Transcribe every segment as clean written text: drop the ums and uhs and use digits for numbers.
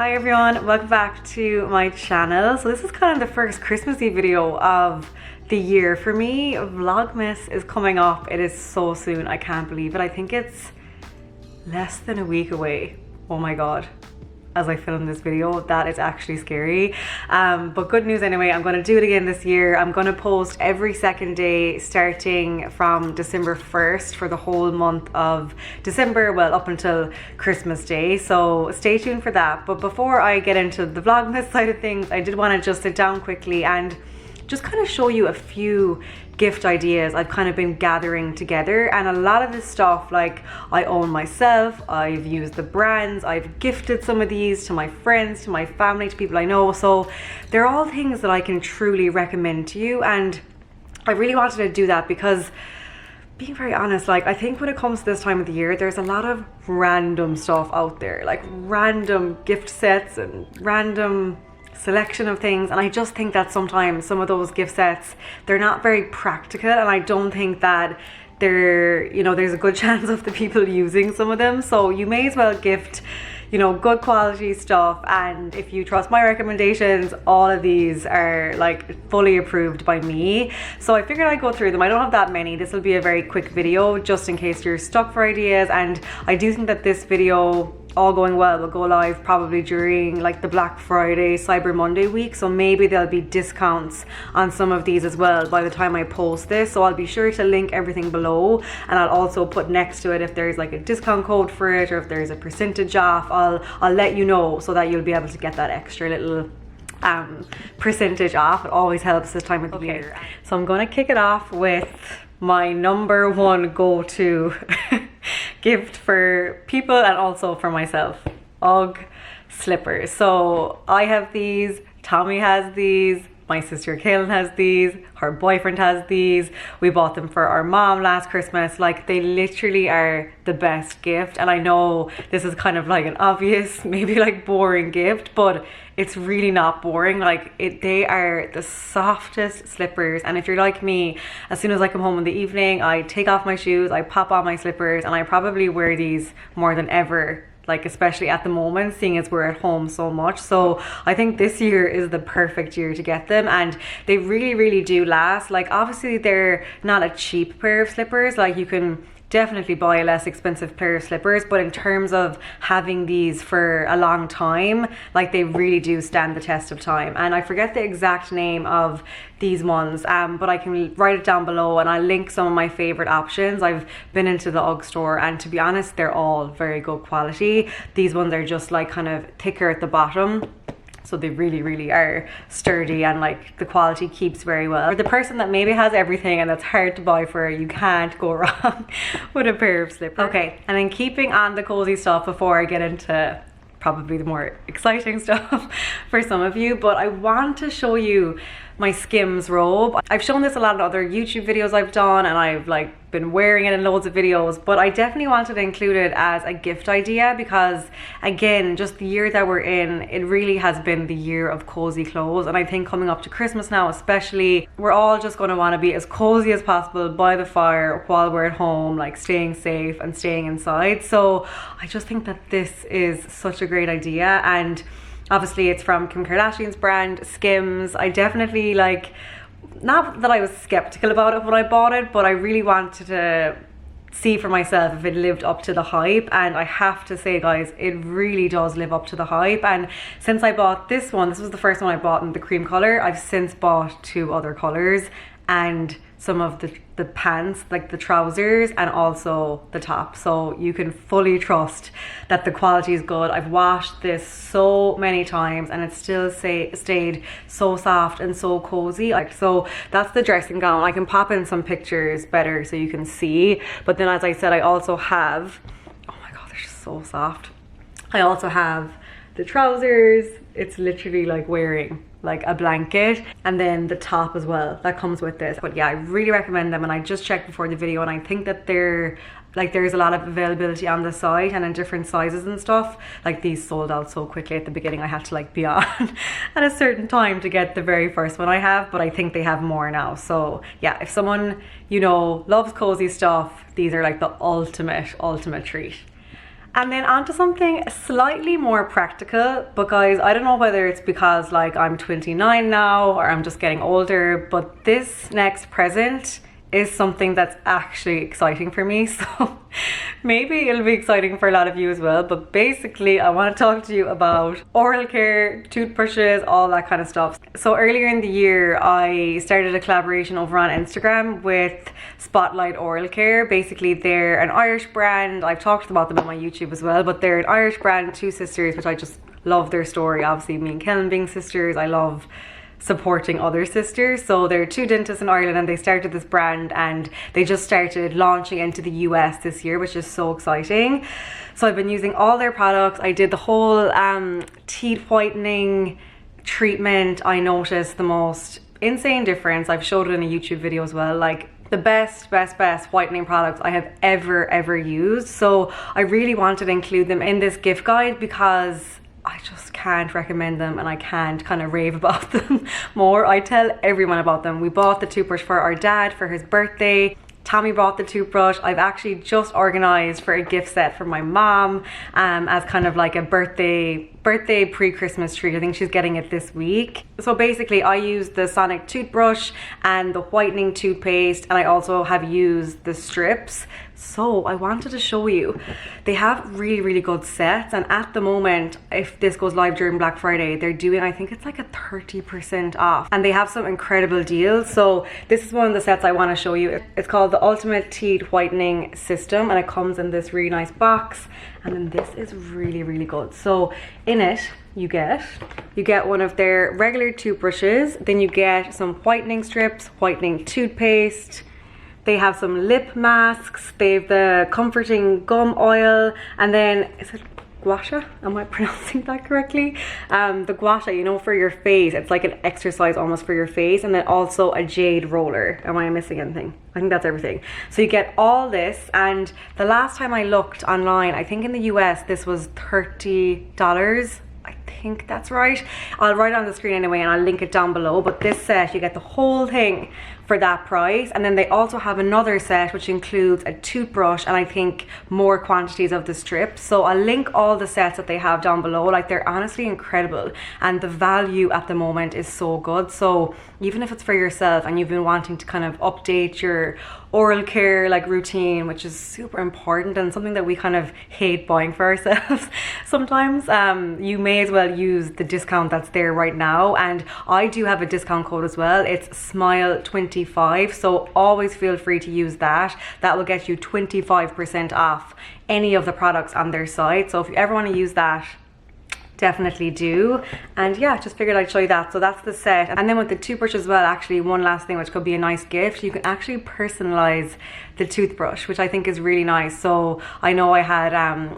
Hi everyone, welcome back to my channel. So this is kind of the first Christmassy video of the year for me. Vlogmas is coming up. It is so soon, I can't believe it. I think it's less than a week away. Oh my god. As I film this video, that is actually scary, but good news anyway. I'm going to do it again this year. I'm going to post every second day starting from December 1st for the whole month of December, well, up until Christmas Day, so stay tuned for that. But before I get into the Vlogmas side of things, I did want to just sit down quickly and just kind of show you a few gift ideas I've kind of been gathering together. And a lot of this stuff, like, I own myself, I've used the brands, I've gifted some of these to my friends, to my family, to people I know, so they're all things that I can truly recommend to you. And I really wanted to do that because, being very honest, like, I think when it comes to this time of the year, there's a lot of random stuff out there, like random gift sets and random selection of things, and I just think that sometimes some of those gift sets, they're not very practical, and I don't think that they're, you know, there's a good chance of the people using some of them. So you may as well gift, you know, good quality stuff. And if you trust my recommendations, all of these are like fully approved by me, so I figured I'd go through them. I don't have that many. This will be a very quick video just in case you're stuck for ideas, and I do think that this video, all going well, will go live probably during like the Black Friday, Cyber Monday week, so maybe there'll be discounts on some of these as well by the time I post this. So I'll be sure to link everything below, and I'll also put next to it if there's like a discount code for it, or if there's a percentage off, I'll let you know so that you'll be able to get that extra little percentage off. It always helps this time of the year. So I'm going to kick it off with my number one go-to gift for people and also for myself: UGG slippers. So I have these, Tommy has these, my sister Kaylin has these, her boyfriend has these. We bought them for our mom last Christmas. Like, they literally are the best gift, and I know this is kind of like an obvious, maybe like boring gift, but it's really not boring. Like, they are the softest slippers, and if you're like me, as soon as I come home in the evening, I take off my shoes, I pop on my slippers, and I probably wear these more than ever, like especially at the moment, seeing as we're at home so much. So I think this year is the perfect year to get them, and they really do last. Like, obviously they're not a cheap pair of slippers, like you can definitely buy a less expensive pair of slippers, but in terms of having these for a long time, like, they really do stand the test of time. And I forget the exact name of these ones, but I can write it down below, and I'll link some of my favorite options. I've been into the UGG store, and to be honest, they're all very good quality. These ones are just like kind of thicker at the bottom, so they really are sturdy, and like the quality keeps very well. For the person that maybe has everything and that's hard to buy for, you can't go wrong with a pair of slippers. Okay, and then keeping on the cozy stuff before I get into probably the more exciting stuff for some of you, but I want to show you my Skims robe. I've shown this a lot in other YouTube videos I've done, and I've like been wearing it in loads of videos, but I definitely wanted to include it as a gift idea because, again, just the year that we're in, it really has been the year of cozy clothes. And I think coming up to Christmas now especially, we're all just going to want to be as cozy as possible by the fire while we're at home, like staying safe and staying inside. So I just think that this is such a great idea, and obviously it's from Kim Kardashian's brand, Skims. I definitely, like, not that I was skeptical about it when I bought it, but I really wanted to see for myself if it lived up to the hype, and I have to say, guys, it really does live up to the hype. And since I bought this one, this was the first one I bought in the cream color, I've since bought 2 other colors, and some of the pants, like the trousers, and also the top, so you can fully trust that the quality is good. I've washed this so many times and it still stayed so soft and so cozy. Like, so that's the dressing gown. I can pop in some pictures better so you can see, but then, as I said, I also have, oh my god, they're just so soft. I also have the trousers. It's literally like wearing like a blanket, and then the top as well that comes with this. But yeah, I really recommend them, and I just checked before the video, and I think that they're like, there's a lot of availability on the site and in different sizes and stuff. Like, these sold out so quickly at the beginning. I had to like be on at a certain time to get the very first one I have, but I think they have more now. So yeah, if someone, you know, loves cozy stuff, these are like the ultimate treat. And then onto something slightly more practical, but guys, I don't know whether it's because like I'm 29 now or I'm just getting older, but this next present is something that's actually exciting for me. So maybe it'll be exciting for a lot of you as well. But basically, I want to talk to you about oral care, toothbrushes, all that kind of stuff. So earlier in the year, I started a collaboration over on Instagram with Spotlight Oral Care. Basically, they're an Irish brand. I've talked about them on my YouTube as well, but they're an Irish brand, two sisters, which I just love their story. Obviously, me and Kellen being sisters, I love supporting other sisters. So they're two dentists in Ireland and they started this brand and they just started launching into the US this year, which is so exciting. So I've been using all their products. I did the whole teeth whitening treatment. I noticed the most insane difference. I've showed it in a YouTube video as well, like the best whitening products I have ever used. So I really wanted to include them in this gift guide because I just can't recommend them and I can't kind of rave about them more. I tell everyone about them. We bought the toothbrush for our dad for his birthday. Tommy bought the toothbrush. I've actually just organized for a gift set for my mom as kind of like a birthday pre-Christmas treat. I think she's getting it this week. So basically I used the Sonic toothbrush and the whitening toothpaste, and I also have used the strips. So I wanted to show you, they have really good sets, and at the moment, if this goes live during Black Friday, they're doing, I think it's like a 30% off, and they have some incredible deals. So this is one of the sets I want to show you. It's called the Ultimate Teeth Whitening System, and it comes in this really nice box, and then this is really good. So in it, you get one of their regular toothbrushes, then you get some whitening strips, whitening toothpaste. They have some lip masks, they have the comforting gum oil, and then, is it gua sha? Am I pronouncing that correctly? The gua sha, you know, for your face. It's like an exercise almost for your face, and then also a jade roller. Am I missing anything? I think that's everything. So you get all this, and the last time I looked online, I think in the US this was $30. I think that's right. I'll write it on the screen anyway and I'll link it down below. But this set, you get the whole thing for that price, and then they also have another set which includes a toothbrush and I think more quantities of the strips. So I'll link all the sets that they have down below. Like, they're honestly incredible, and the value at the moment is so good. So even if it's for yourself and you've been wanting to kind of update your oral care like routine, which is super important and something that we kind of hate buying for ourselves sometimes, you may as well use the discount that's there right now. And I do have a discount code as well. It's SMILE25, so always feel free to use that. That will get you 25% off any of the products on their site. So if you ever want to use that, definitely do. And yeah, just figured I'd show you that. So that's the set. And then with the toothbrush as well, actually one last thing which could be a nice gift, you can actually personalize the toothbrush, which I think is really nice. So I know I had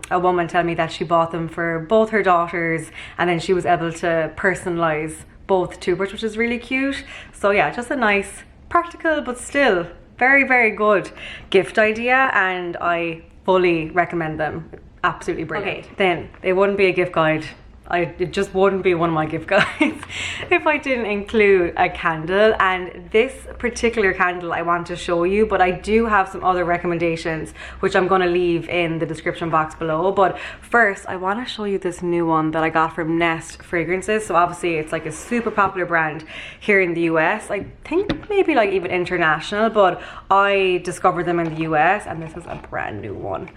a woman tell me that she bought them for both her daughters, and then she was able to personalize both toothbrush, which is really cute. So yeah, just a nice, practical, but still very good gift idea, and I fully recommend them. Absolutely brilliant. Okay, then it wouldn't be a gift guide. It just wouldn't be one of my gift guides if I didn't include a candle. And this particular candle I want to show you, but I do have some other recommendations which I'm going to leave in the description box below. But first, I want to show you this new one that I got from Nest Fragrances. So obviously it's like a super popular brand here in the US. I think maybe like even international, but I discovered them in the US, and this is a brand new one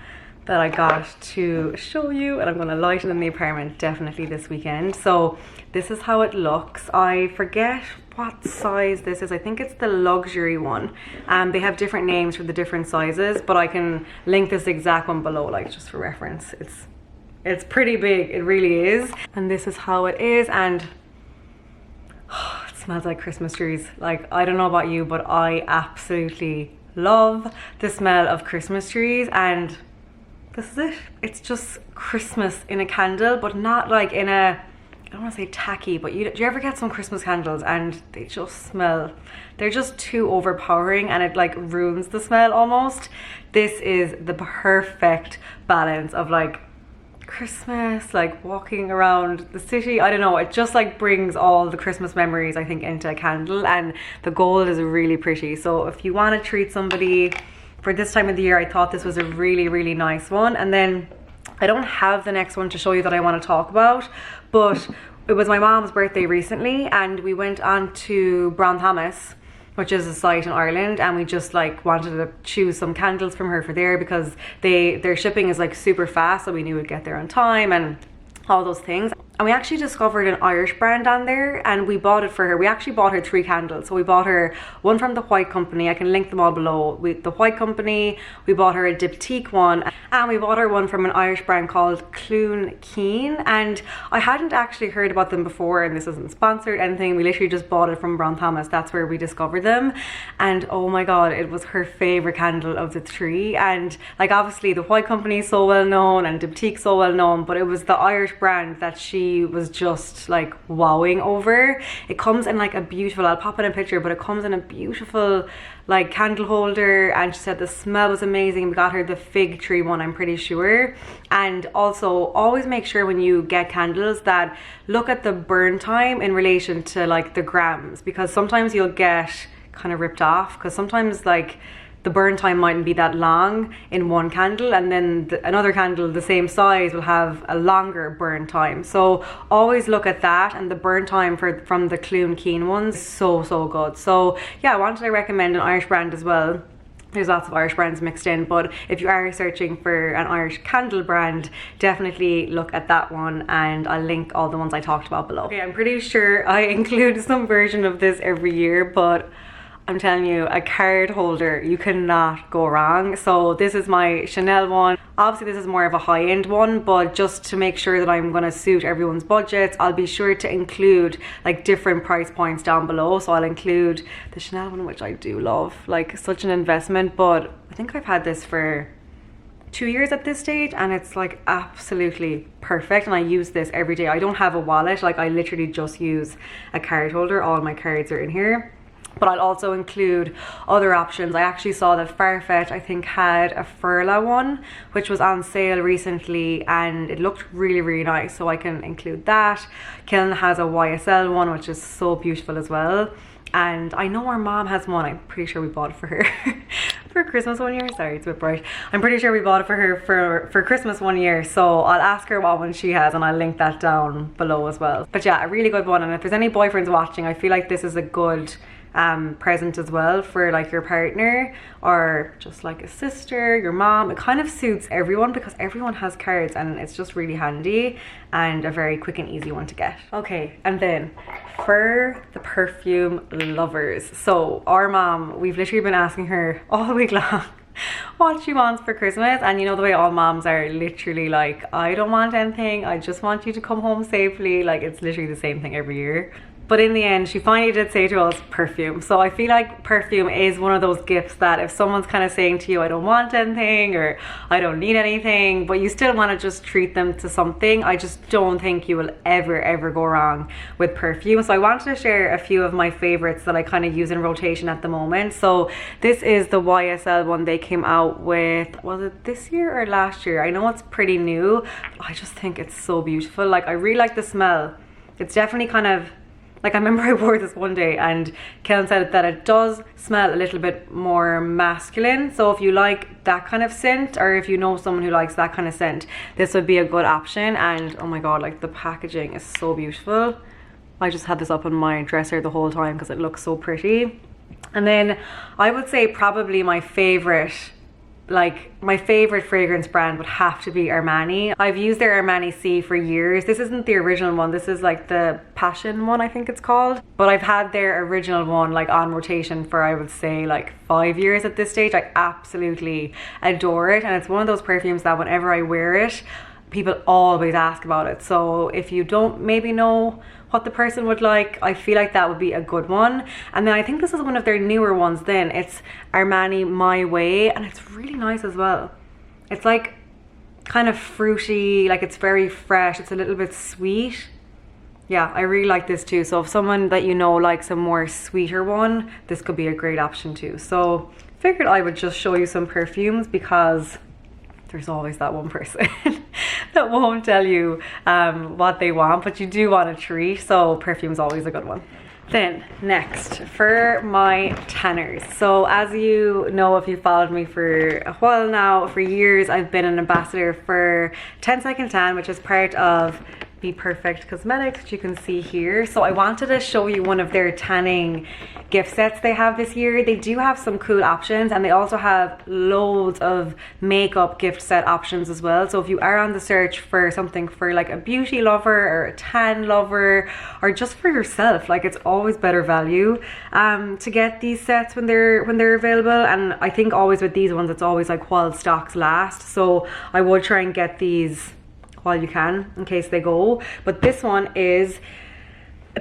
that I got to show you, and I'm gonna light it in the apartment definitely this weekend. So this is how it looks. I forget what size this is. I think it's the luxury one. They have different names for the different sizes, but I can link this exact one below, like just for reference. It's pretty big, it really is. And this is how it is, and it smells like Christmas trees. Like, I don't know about you, but I absolutely love the smell of Christmas trees, and this is it. It's just Christmas in a candle, but not like in a, I don't want to say tacky, but do you ever get some Christmas candles and they just smell, they're just too overpowering and it like ruins the smell almost. This is the perfect balance of like Christmas, like walking around the city. I don't know, it just like brings all the Christmas memories I think into a candle, and the gold is really pretty. So if you want to treat somebody for this time of the year, I thought this was a really nice one. And then I don't have the next one to show you that I want to talk about, but it was my mom's birthday recently and we went on to Thomas, which is a site in Ireland, and we just like wanted to choose some candles from her for there because their shipping is like super fast, so we knew we'd get there on time and all those things. And we actually discovered an Irish brand on there and we bought it for her. We actually bought her 3 candles. So we bought her one from the White Company. I can link them all below. The White Company, we bought her a diptyque one, and we bought her one from an Irish brand called Clune Keen. And I hadn't actually heard about them before, and this isn't sponsored anything. We literally just bought it from Brown Thomas. That's where we discovered them. And oh my God, it was her favorite candle of the 3. And like obviously the White Company is so well known and diptyque so well known, but it was the Irish brand that she was just like wowing over. It comes in like a beautiful, I'll pop in a picture, but it comes in a beautiful like candle holder, and she said the smell was amazing. We got her the fig tree one, I'm pretty sure. And also always make sure when you get candles that look at the burn time in relation to like the grams, because sometimes you'll get kind of ripped off, because sometimes like the burn time mightn't be that long in one candle, and then another candle the same size will have a longer burn time. So always look at that, and the burn time from the Clune Keen ones is so good. So yeah, I wanted to recommend an Irish brand as well. There's lots of Irish brands mixed in, but if you are searching for an Irish candle brand, definitely look at that one, and I'll link all the ones I talked about below. Okay, I'm pretty sure I include some version of this every year, but I'm telling you, a card holder, you cannot go wrong. So this is my Chanel one. Obviously this is more of a high-end one, but just to make sure that I'm gonna suit everyone's budgets, I'll be sure to include like different price points down below. So I'll include the Chanel one, which I do love, like such an investment, but I think I've had this for 2 years at this stage, and it's like absolutely perfect, and I use this every day. I don't have a wallet, like I literally just use a card holder. All my cards are in here. But I'll also include other options. I actually saw that Farfetch, I think, had a Furla one, which was on sale recently, and it looked really nice, so I can include that. Kiln has a YSL one, which is so beautiful as well. And I know our mom has one. I'm pretty sure we bought it for her for Christmas one year. Sorry, it's a bit bright. I'm pretty sure we bought it for her for Christmas one year. So I'll ask her what one she has, and I'll link that down below as well. But yeah, a really good one. And if there's any boyfriends watching, I feel like this is a good present as well for like your partner, or just like a sister, your mom. It kind of suits everyone because everyone has cards, and it's just really handy and a very quick and easy one to get. Okay, and then for the perfume lovers, so our mom, we've literally been asking her all week long what she wants for Christmas, and you know the way all moms are, literally like, I don't want anything, I just want you to come home safely. Like it's literally the same thing every year. But in the end, she finally did say to us perfume. So I feel like perfume is one of those gifts that if someone's kind of saying to you, I don't want anything, or I don't need anything, but you still want to just treat them to something, I just don't think you will ever go wrong with perfume. So I wanted to share a few of my favorites that I kind of use in rotation at the moment. So this is the YSL one they came out with, was it this year or last year? I know it's pretty new, but I just think it's so beautiful. Like I really like the smell. It's definitely kind of, like I remember I wore this one day and Kellen said that it does smell a little bit more masculine. So if you like that kind of scent, or if you know someone who likes that kind of scent, this would be a good option. And oh my God, like the packaging is so beautiful. I just had this up on my dresser the whole time because it looks so pretty. And then I would say probably my favorite fragrance brand would have to be Armani. I've used their Armani C for years. This isn't the original one. This is like the Passion one, I think it's called. But I've had their original one like on rotation for, I would say, like 5 years at this stage. I absolutely adore it. And it's one of those perfumes that whenever I wear it, people always ask about it. So if you don't maybe know what the person would like, I feel like that would be a good one. And then I think this is one of their newer ones then. It's Armani My Way, and it's really nice as well. It's like kind of fruity, like it's very fresh, it's a little bit sweet. Yeah, I really like this too. So if someone that you know likes a more sweeter one, this could be a great option too. So figured I would just show you some perfumes because there's always that one person that won't tell you what they want, but you do want a treat, so perfume's always a good one. Then next for my tanners. So as you know, if you followed me for a while now, for years, I've been an ambassador for 10 Second Tan, which is part of Be Perfect Cosmetics, which you can see here. So I wanted to show you one of their tanning gift sets they have this year. They do have some cool options, and they also have loads of makeup gift set options as well. So if you are on the search for something for like a beauty lover or a tan lover, or just for yourself, like, it's always better value to get these sets when they're available. And I think always with these ones, it's always like while stocks last. So I would try and get these while you can in case they go. But this one is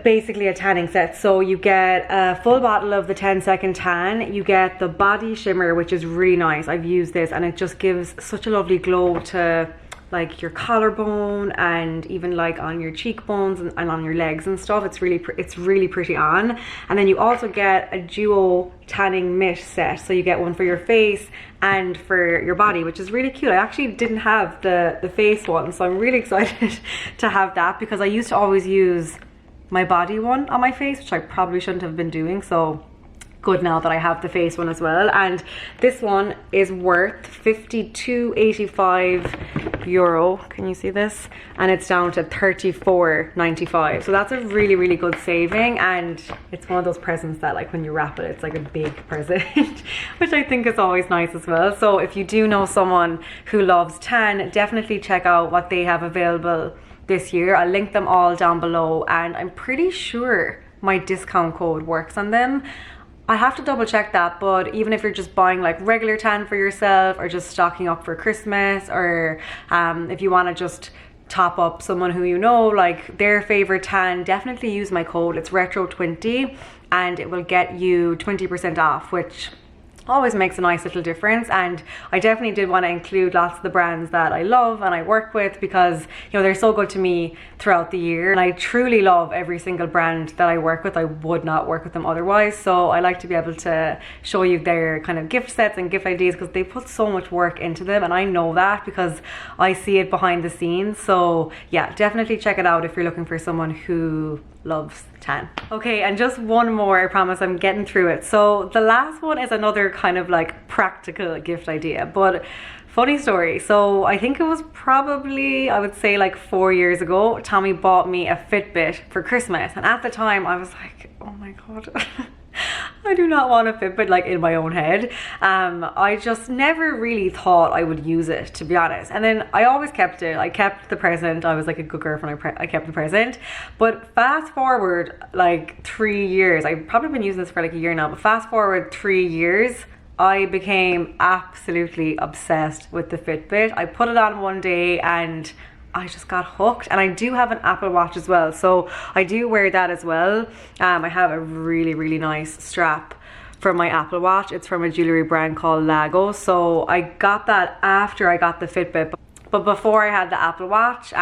basically a tanning set. So you get a full bottle of the 10 Second Tan. You get the body shimmer, which is really nice. I've used this and it just gives such a lovely glow to like your collarbone and even like on your cheekbones and on your legs and stuff. It's really pretty on. And then you also get a duo tanning mitt set. So you get one for your face and for your body, which is really cute. I actually didn't have the face one, so I'm really excited to have that, because I used to always use my body one on my face, which I probably shouldn't have been doing. So good now that I have the face one as well. And this one is worth €52.85. Can you see this? And it's down to $34.95. So that's a really good saving, and it's one of those presents that, like, when you wrap it, it's like a big present, which I think is always nice as well. So if you do know someone who loves tan, definitely check out what they have available this year. I'll link them all down below, and I'm pretty sure my discount code works on them. I have to double check that, but even if you're just buying like regular tan for yourself, or just stocking up for Christmas, or if you want to just top up someone who you know, like their favorite tan, definitely use my code. It's retro20 and it will get you 20% off, which always makes a nice little difference. And I definitely did want to include lots of the brands that I love and I work with, because, you know, they're so good to me throughout the year, and I truly love every single brand that I work with. I would not work with them otherwise. So I like to be able to show you their kind of gift sets and gift ideas, because they put so much work into them, and I know that because I see it behind the scenes. So yeah, definitely check it out if you're looking for someone who loves tan. Okay, and just one more, I promise I'm getting through it. So the last one is another kind of like practical gift idea, but funny story. So I think it was probably, I would say like 4 years ago, Tommy bought me a Fitbit for Christmas, and at the time I was like, oh my god, I do not want a Fitbit, like, in my own head. I just never really thought I would use it, to be honest. And then I always kept it. I kept the present. I was like a good girlfriend. I kept the present. But fast forward like 3 years. I've probably been using this for like a year now, but fast forward 3 years, I became absolutely obsessed with the Fitbit. I put it on one day and I just got hooked. And I do have an Apple Watch as well, so I do wear that as well. I have a really nice strap for my Apple Watch. It's from a jewelry brand called Lago. So I got that after I got the Fitbit. But before I had the Apple Watch,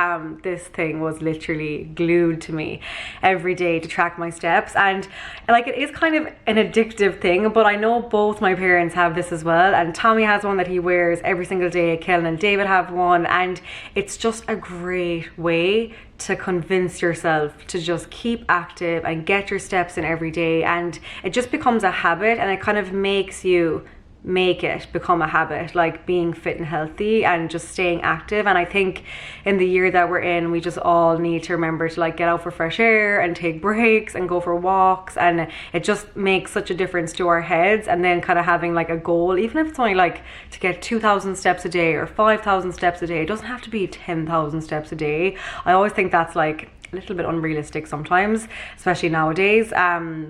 this thing was literally glued to me every day to track my steps. And like, it is kind of an addictive thing, but I know both my parents have this as well. And Tommy has one that he wears every single day. Kellen and David have one. And it's just a great way to convince yourself to just keep active and get your steps in every day. And it just becomes a habit, and it kind of makes you make it become a habit, like being fit and healthy and just staying active. And I think in the year that we're in, we just all need to remember to like get out for fresh air and take breaks and go for walks, and it just makes such a difference to our heads. And then kind of having like a goal, even if it's only like to get 2,000 steps a day or 5,000 steps a day, it doesn't have to be 10,000 steps a day. I always think that's like a little bit unrealistic sometimes, especially nowadays,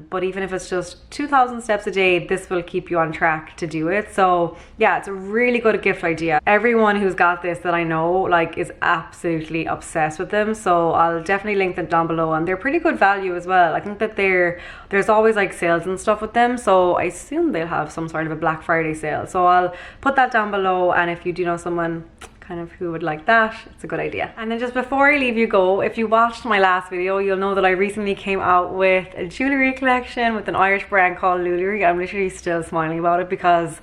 but even if it's just 2,000 steps a day, this will keep you on track to do it. So yeah, it's a really good gift idea. Everyone who's got this that I know like is absolutely obsessed with them, so I'll definitely link them down below. And they're pretty good value as well. I think that there's always like sales and stuff with them, so I assume they'll have some sort of a Black Friday sale. So I'll put that down below, and if you do know someone kind of who would like that, it's a good idea. And then just before I leave you go, if you watched my last video, you'll know that I recently came out with a jewelry collection with an Irish brand called Lulu. I'm literally still smiling about it because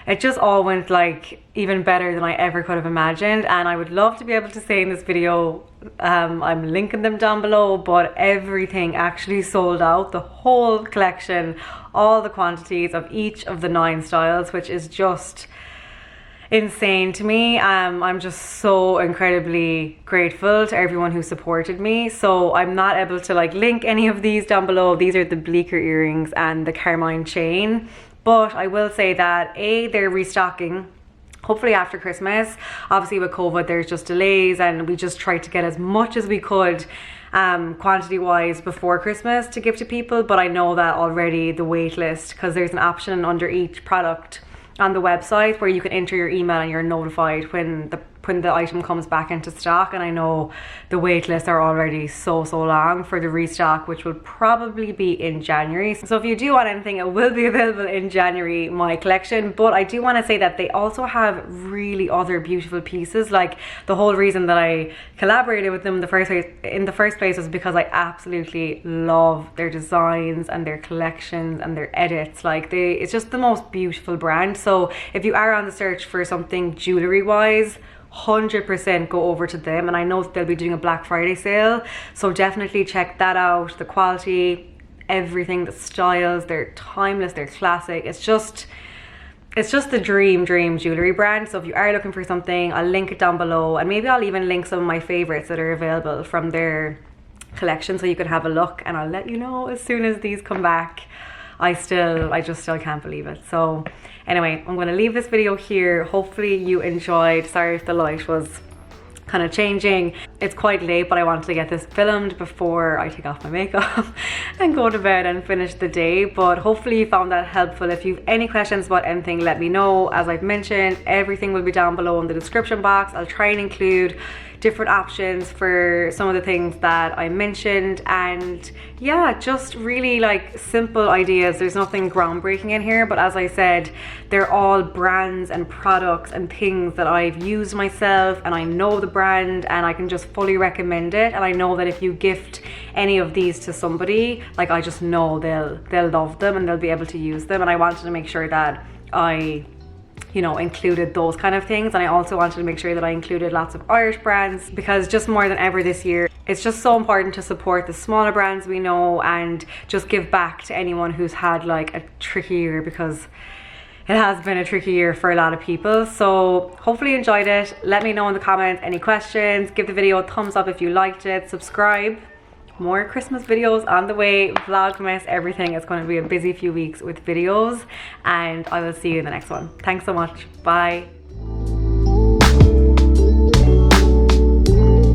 it just all went like even better than I ever could have imagined, and I would love to be able to say in this video, I'm linking them down below, but everything actually sold out, the whole collection, all the quantities of each of the 9 styles, which is just insane to me. I'm just so incredibly grateful to everyone who supported me. So I'm not able to like link any of these down below. These are the bleaker earrings and the carmine chain, but I will say that they're restocking hopefully after Christmas. Obviously with COVID there's just delays, and we just tried to get as much as we could quantity wise before Christmas to give to people. But I know that already the wait list, because there's an option under each product on the website where you can enter your email and you're notified when the item comes back into stock, and I know the wait lists are already so long for the restock, which will probably be in January. So if you do want anything, it will be available in January, my collection. But I do want to say that they also have really other beautiful pieces. Like, the whole reason that I collaborated with them in the first place was because I absolutely love their designs and their collections and their edits. Like, it's just the most beautiful brand. So if you are on the search for something jewelry wise, 100% go over to them, and I know that they'll be doing a Black Friday sale, so definitely check that out. The quality, everything, the styles, they're timeless, they're classic. It's just the dream jewelry brand. So if you are looking for something, I'll link it down below, and maybe I'll even link some of my favorites that are available from their collection so you can have a look, and I'll let you know as soon as these come back. I just still can't believe it. So anyway, I'm going to leave this video here. Hopefully you enjoyed. Sorry if the light was kind of changing. It's quite late, but I wanted to get this filmed before I take off my makeup and go to bed and finish the day. But hopefully you found that helpful. If you have any questions about anything, let me know. As I've mentioned, everything will be down below in the description box. I'll try and include different options for some of the things that I mentioned, and yeah, just really like simple ideas. There's nothing groundbreaking in here, but as I said, they're all brands and products and things that I've used myself, and I know the brand and I can just fully recommend it. And I know that if you gift any of these to somebody, like, I just know they'll love them and they'll be able to use them. And I wanted to make sure that I included those kind of things. And I also wanted to make sure that I included lots of Irish brands, because just more than ever this year, it's just so important to support the smaller brands we know and just give back to anyone who's had like a tricky year, because it has been a tricky year for a lot of people. So hopefully you enjoyed it. Let me know in the comments any questions. Give the video a thumbs up if you liked it. Subscribe. More Christmas videos on the way, vlogmas, everything. It's going to be a busy few weeks with videos, and I will see you in the next one. Thanks so much. Bye.